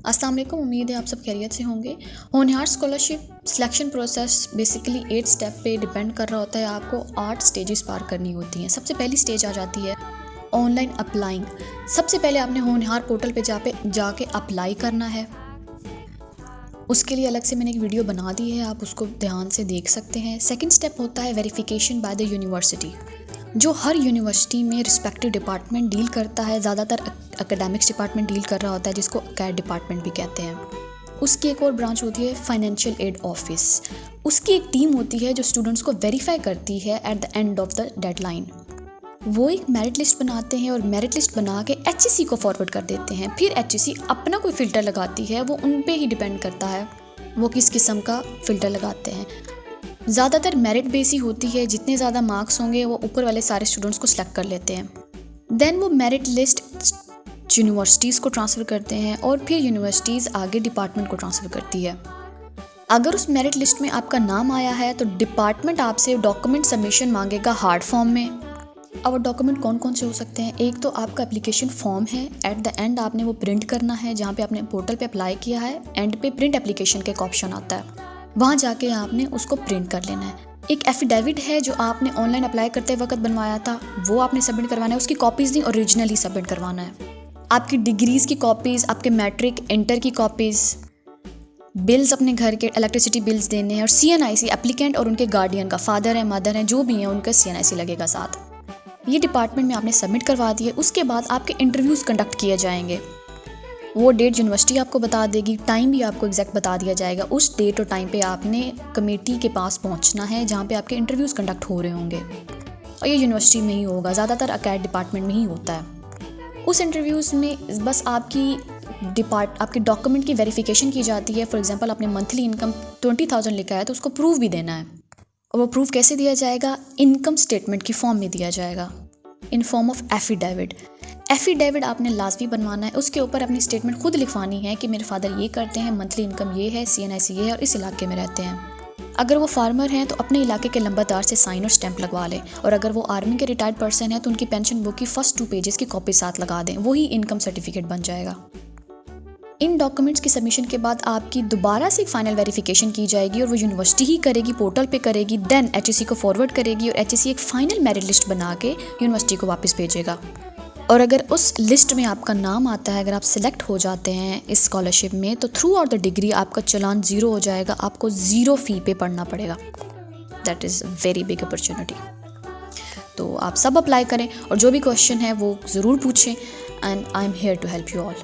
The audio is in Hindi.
अस्सलाम वालेकुम, उम्मीद है आप सब खैरियत से होंगे। होनहार scholarship selection process basically 8 step पे डिपेंड कर रहा होता है। आपको 8 स्टेजेस पार करनी होती हैं। सबसे पहली स्टेज आ जाती है ऑनलाइन अप्लाइंग। सबसे पहले आपने होनहार पोर्टल पे जाके अप्लाई करना है। उसके लिए अलग से मैंने एक वीडियो बना दी है, आप उसको ध्यान से देख सकते हैं। सेकंड स्टेप होता है वेरिफिकेशन बाय द यूनिवर्सिटी, जो हर यूनिवर्सिटी में रिस्पेक्टिव डिपार्टमेंट डील करता है। ज़्यादातर एकेडमिक्स डिपार्टमेंट डील कर रहा होता है, जिसको कैट डिपार्टमेंट भी कहते हैं। उसकी एक और ब्रांच होती है फाइनेंशियल एड ऑफिस। उसकी एक टीम होती है जो स्टूडेंट्स को वेरीफाई करती है at the end of the deadline. वो एक मेरिट लिस्ट बनाते हैं और मेरिट लिस्ट बना के HEC को फॉरवर्ड कर देते हैं। फिर HEC अपना कोई फ़िल्टर लगाती है, वो उन पे ही डिपेंड करता है वो किस किस्म का फ़िल्टर लगाते हैं। ज़्यादातर मेरिट बेस ही होती है, जितने ज़्यादा मार्क्स होंगे वो ऊपर वाले सारे स्टूडेंट्स को सिलेक्ट कर लेते हैं। देन वो मेरिट लिस्ट यूनिवर्सिटीज़ को ट्रांसफ़र करते हैं और फिर यूनिवर्सिटीज़ आगे डिपार्टमेंट को ट्रांसफ़र करती है। अगर उस मेरिट लिस्ट में आपका नाम आया है तो डिपार्टमेंट आपसे डॉक्यूमेंट सबमिशन मांगेगा हार्ड फॉर्म में। अब वो डॉक्यूमेंट कौन कौन से हो सकते हैं? एक तो आपका एप्लीकेशन फॉर्म है, एट द एंड आपने वो प्रिंट करना है। जहाँ पे आपने पोर्टल पे अप्लाई किया है, एंड पे प्रिंट एप्लीकेशन का एक ऑप्शन आता है, वहाँ जाके आपने उसको प्रिंट कर लेना है। एक एफिडेविट है जो आपने ऑनलाइन अप्लाई करते वक्त बनवाया था, वो आपने सबमिट करवाना है। उसकी कॉपीज़ नहीं, ओरिजिनल ही सबमिट करवाना है। आपकी डिग्रीज़ की कॉपीज़, आपके मैट्रिक इंटर की कॉपीज़, बिल्स अपने घर के इलेक्ट्रिसिटी बिल्स देने हैं, और CNIC एप्लीकेंट और उनके गार्डियन का, फादर है मदर हैं जो भी हैं, उनका CNIC लगेगा साथ। ये डिपार्टमेंट में आपने सबमिट करवा दिया। उसके बाद आपके इंटरव्यूज़ कंडक्ट किए जाएंगे। वो डेट यूनिवर्सिटी आपको बता देगी, टाइम भी आपको एग्जैक्ट बता दिया जाएगा। उस डेट और टाइम पे आपने कमेटी के पास पहुंचना है जहाँ पे आपके इंटरव्यूज़ कंडक्ट हो रहे होंगे, और ये यूनिवर्सिटी में ही होगा, ज़्यादातर अकैड डिपार्टमेंट में ही होता है। उस इंटरव्यूज़ में बस आपके डॉक्यूमेंट की वेरिफिकेशन की जाती है। फॉर एग्जांपल आपने मंथली इनकम 20,000 लिखा है तो उसको प्रूफ भी देना है, और वो प्रूफ कैसे दिया जाएगा? इनकम स्टेटमेंट की फॉर्म में दिया जाएगा, in form of affidavit. Affidavit आपने लाजमी बनवाना है। उसके ऊपर अपनी स्टेटमेंट खुद लिखवानी है कि मेरे फादर ये करते हैं, मंथली इनकम ये है, CNIC ये है, और इस इलाके में रहते हैं। अगर वो फार्मर हैं तो अपने इलाके के लंबादार से साइन और स्टैंप लगवा लें, और अगर वो आर्मी के रिटायर्ड पर्सन है तो उनकी पेंशन बुक की फर्स्ट 2 पेजेस की कॉपी साथ लगा दें, वही इनकम सर्टिफिकेट बन जाएगा। इन डॉक्यूमेंट्स की सबमिशन के बाद आपकी दोबारा से एक फाइनल वेरिफिकेशन की जाएगी, और वो यूनिवर्सिटी ही करेगी, पोर्टल पे करेगी। देन HEC को फॉरवर्ड करेगी, और HEC एक फाइनल मेरिट लिस्ट बना के यूनिवर्सिटी को वापस भेजेगा। और अगर उस लिस्ट में आपका नाम आता है, अगर आप सिलेक्ट हो जाते हैं इस स्कॉलरशिप में, तो थ्रू आउट द डिग्री आपका चलान 0 हो जाएगा। आपको 0 फ़ी पे पढ़ना पड़ेगा। That is very big opportunity. तो आप सब अप्लाई करें, और जो भी क्वेश्चन है वो ज़रूर पूछें, and I am here to help you all.